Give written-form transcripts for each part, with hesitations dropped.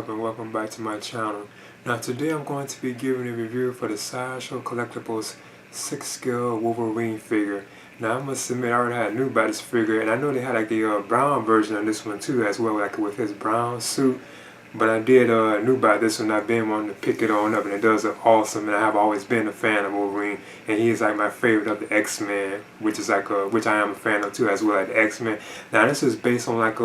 up and welcome back to my channel. Now today I'm going to be giving a review for the Sideshow Collectibles 6-scale Wolverine figure. Now I must admit I already had knew about this figure, and I know they had like the brown version of this one too as well, like with his brown suit. But I did knew about this one. I've been wanting to pick it on up, and it does look awesome. And I have always been a fan of Wolverine, and he is like my favorite of the X-Men, which is like which I am a fan of too as well, like the X-Men. Now this is based on like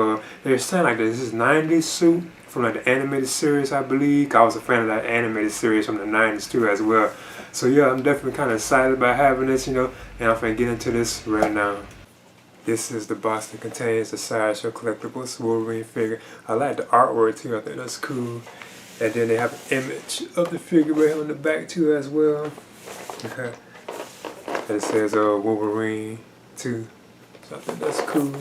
they're saying like this is 90s suit from like the animated series, I believe. I was a fan of that animated series from the 90s too as well. So yeah, I'm definitely kind of excited about having this, and I'm gonna get into this right now. This is the box that contains the Sideshow Collectibles Wolverine figure. I like the artwork too, I think that's cool. And then they have an image of the figure right on the back too as well. And it says Wolverine too, so I think that's cool.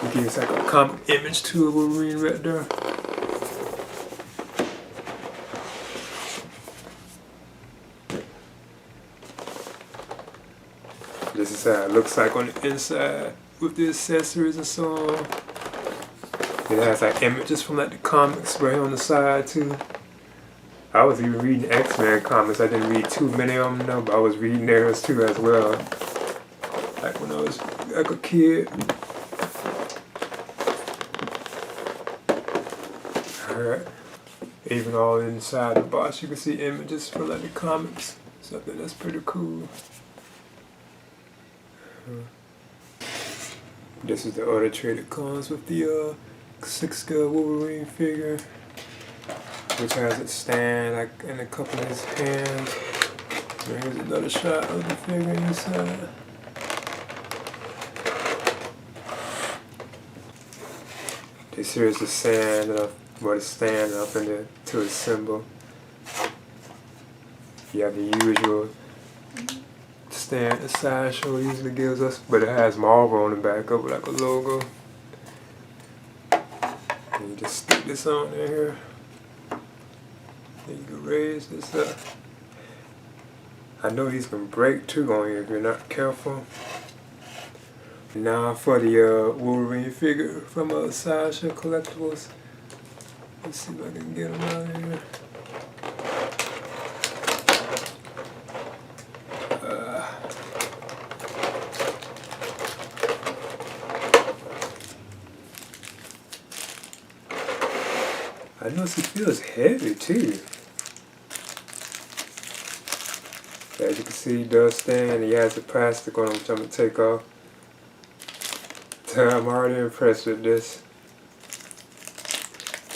It gives like a comic image to a Wolverine right there. This is how it looks like on the inside with the accessories and so on. It has like images from like the comics right on the side too. I was even reading X-Men comics. I didn't read too many of them though, but I was reading theirs too as well. Like when I was like a kid. Alright. Even all inside the box you can see images from like the comics. So I think that's pretty cool. This is the other tray that comes with the 6-scale Wolverine figure, which has it stand like in a couple of his hands. Here's another shot of the figure inside. This here is the stand up, or the stand up to its symbol. You have the usual stand the Sideshow usually gives us, but it has Marvel on the back of it like a logo. And you just stick this on in here. Then you can raise this up. I know these can break too on here if you're not careful. Now for the Wolverine figure from Sideshow Collectibles. Let's see if I can get them out of here. I notice it feels heavy too. As you can see, it does stand, and he has the plastic on him, which I'm going to take off. I'm already impressed with this.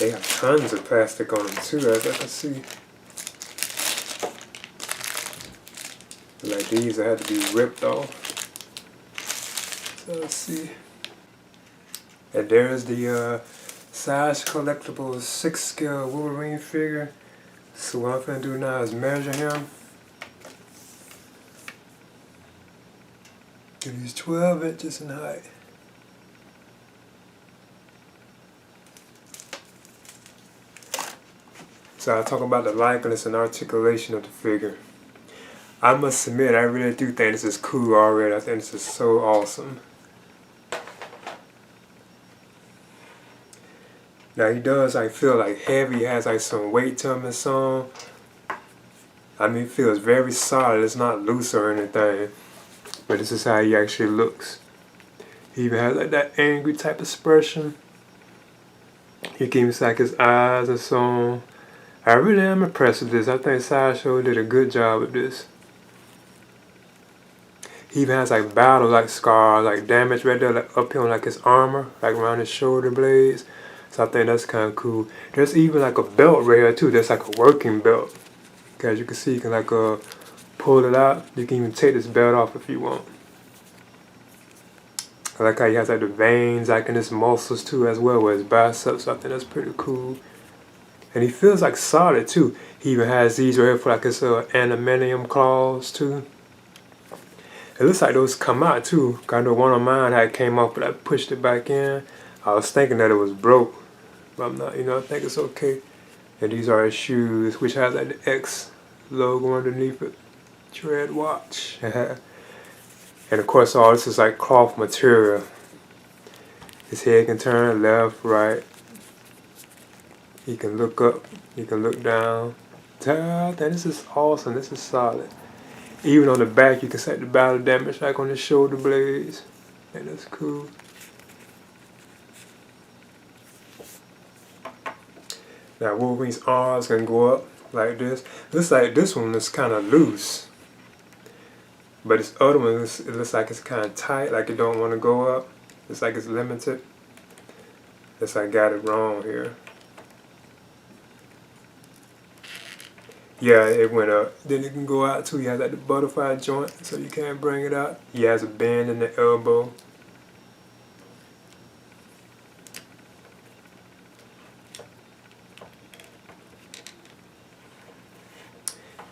They have tons of plastic on them too, as I can see. Like these, I had to be ripped off. So let's see. And there's the Sideshow Collectibles 6-scale Wolverine figure. So what I'm going to do now is measure him. And he's 12 inches in height. So I'll talk about the likeness and articulation of the figure. I must admit, I really do think this is cool already. I think this is so awesome. Now he does feel like heavy, he has like some weight to him and so on. I mean, it feels very solid, it's not loose or anything. But this is how he actually looks. He even has like that angry type expression. He keeps like his eyes and so on. I really am impressed with this. I think Sideshow did a good job with this. He even has like battle like scars, like damage right there, like up here on like his armor, like around his shoulder blades. So I think that's kind of cool. There's even like a belt right here too. That's like a working belt. As you can see, you can like pull it out. You can even take this belt off if you want. I like how he has like the veins like in his muscles too as well with his biceps. So I think that's pretty cool. And he feels like solid too. He even has these right here for like his aluminium claws too. It looks like those come out too. I know one of mine had came off, but I pushed it back in. I was thinking that it was broke, but I'm not. I think it's okay. And these are his shoes, which has like the X logo underneath it. Tread watch. And of course, all this is like cloth material. His head can turn left, right. He can look up. He can look down. This is awesome. This is solid. Even on the back, you can set the battle damage like on the shoulder blades. And that's cool. Now Wolverine's arms can go up like this. Looks like this one is kind of loose. But this other one, it looks like it's kind of tight, like it don't want to go up. It's like it's limited. Guess I got it wrong here. Yeah, it went up. Then it can go out too. He has like the butterfly joint, so you can't bring it out. He has a bend in the elbow.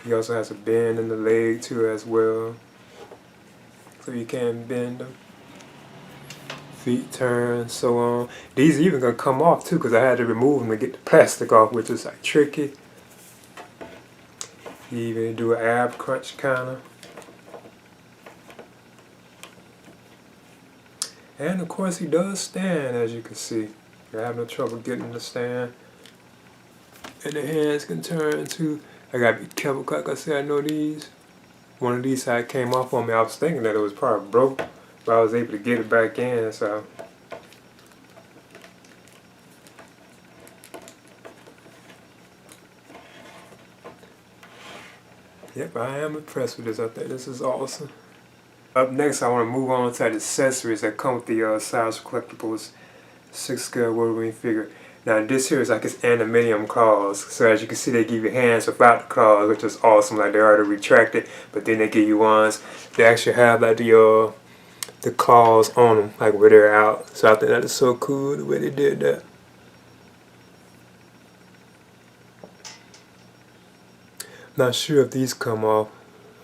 He also has a bend in the leg too as well. So you can bend them. Feet turn, so on. These even gonna come off too, because I had to remove them to get the plastic off, which is like tricky. You even do an ab crunch kinda. And of course he does stand, as you can see. I have no trouble getting the stand. And the hands can turn too. I gotta be careful, like I said, I know these. One of these side came off on me. I was thinking that it was probably broke, but I was able to get it back in, so. Yep, I am impressed with this. I think this is awesome. Up next, I want to move on to the accessories that come with the Sideshow Collectibles 6-scale Wolverine figure. Now this here is like its animanium claws. So as you can see, they give you hands without the claws, which is awesome. Like they already retracted, but then they give you ones. They actually have like the claws on them, like where they're out. So I think that is so cool the way they did that. Not sure if these come off.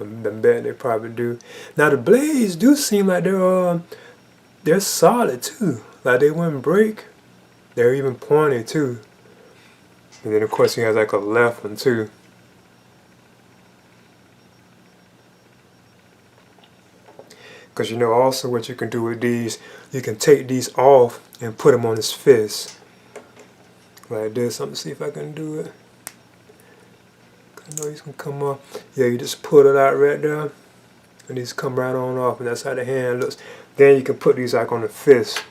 I bet they probably do. Now the blades do seem like they're solid too. Like they wouldn't break. They're even pointy too. And then of course he has like a left one too. Because you know also what you can do with these, you can take these off and put them on his fist. Like this. I'm gonna see if I can do it. I know he's gonna come off. Yeah, you just pull it out right there. And these come right on off, and that's how the hand looks. Then you can put these like on the fist.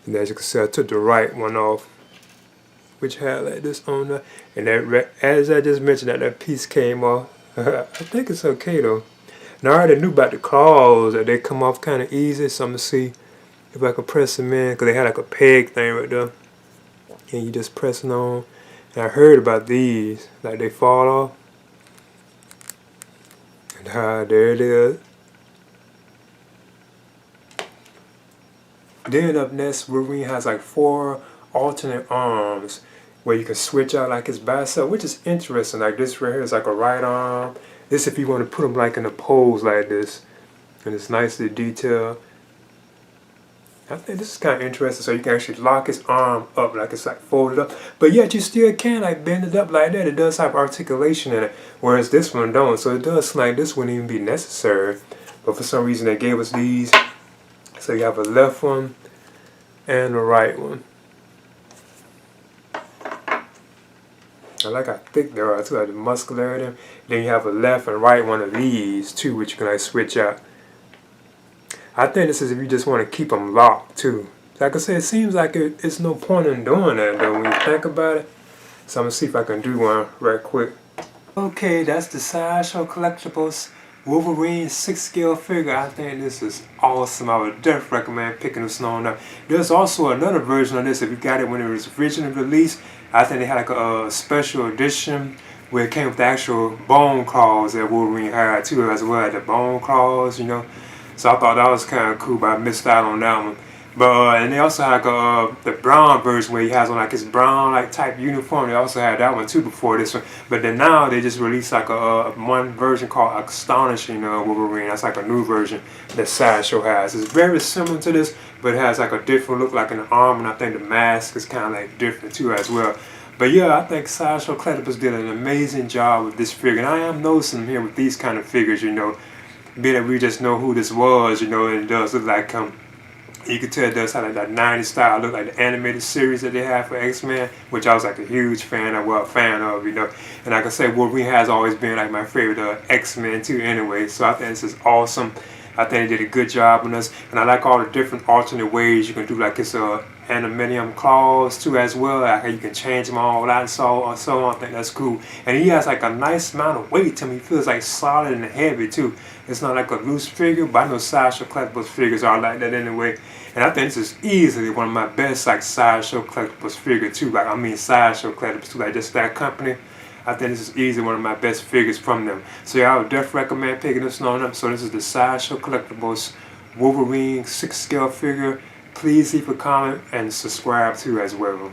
And as you can see, I took the right one off, which had like this on there. And that, as I just mentioned, that piece came off. I think it's okay though. Now I already knew about the claws, that they come off kind of easy. So I'm gonna see if I can press them in, because they had like a peg thing right there. And you just pressing on. And I heard about these, like they fall off. And there it is. Then up next, Wolverine has like 4 alternate arms where you can switch out like his bicep, which is interesting. Like this right here is like a right arm. This if you want to put him like in a pose like this. And it's nicely detailed. I think this is kind of interesting, so you can actually lock his arm up like it's like folded up, but yet you still can like bend it up like that. It does have articulation in it, whereas this one don't. So it does seem like this wouldn't even be necessary, but for some reason they gave us these. So you have a left one and a right one. I like how thick they are too, like the muscularity. Then you have a left and right one of these too, which you can like switch out. I think this is if you just want to keep them locked too. Like I said, it seems like it's no point in doing that though when you think about it. So I'm going to see if I can do one right quick. Okay, that's the Sideshow Collectibles Wolverine 6-scale figure. I think this is awesome. I would definitely recommend picking this one up. There's also another version of this if you got it when it was originally released. I think they had like a special edition where it came with the actual bone claws that Wolverine had too as well. The bone claws, you know. So I thought that was kind of cool, but I missed out on that one. But and they also had like the brown version where he has on like his brown like type uniform. They also had that one too before this one. But then now they just released like one version called Astonishing Wolverine. That's like a new version that Sideshow has. It's very similar to this, but it has like a different look like in the arm, and I think the mask is kind of like different too as well. But yeah, I think Sideshow Collectibles did an amazing job with this figure, and I am noticing here with these kind of figures, you know, being that we just know who this was, you know, and it does look like You can tell it does have like that 90s style look, like the animated series that they have for X-Men, which I was like a huge fan of, you know. And like I said, Wolverine has always been like my favorite X-Men too anyway, so I think this is awesome. I think they did a good job on this, and I like all the different alternate ways you can do like this aluminium claws too as well, like how you can change them all out and so on. I think that's cool. And he has like a nice amount of weight to him. He feels like solid and heavy too. It's not like a loose figure, but I know Sideshow Collectibles figures are like that anyway. And I think this is easily one of my best like Sideshow Collectibles figure too. Like I mean Sideshow Collectibles too, like just that company. I think this is easily one of my best figures from them. So yeah, I would definitely recommend picking this one up. So this is the Sideshow Collectibles Wolverine 6 scale figure. Please leave a comment and subscribe too as well.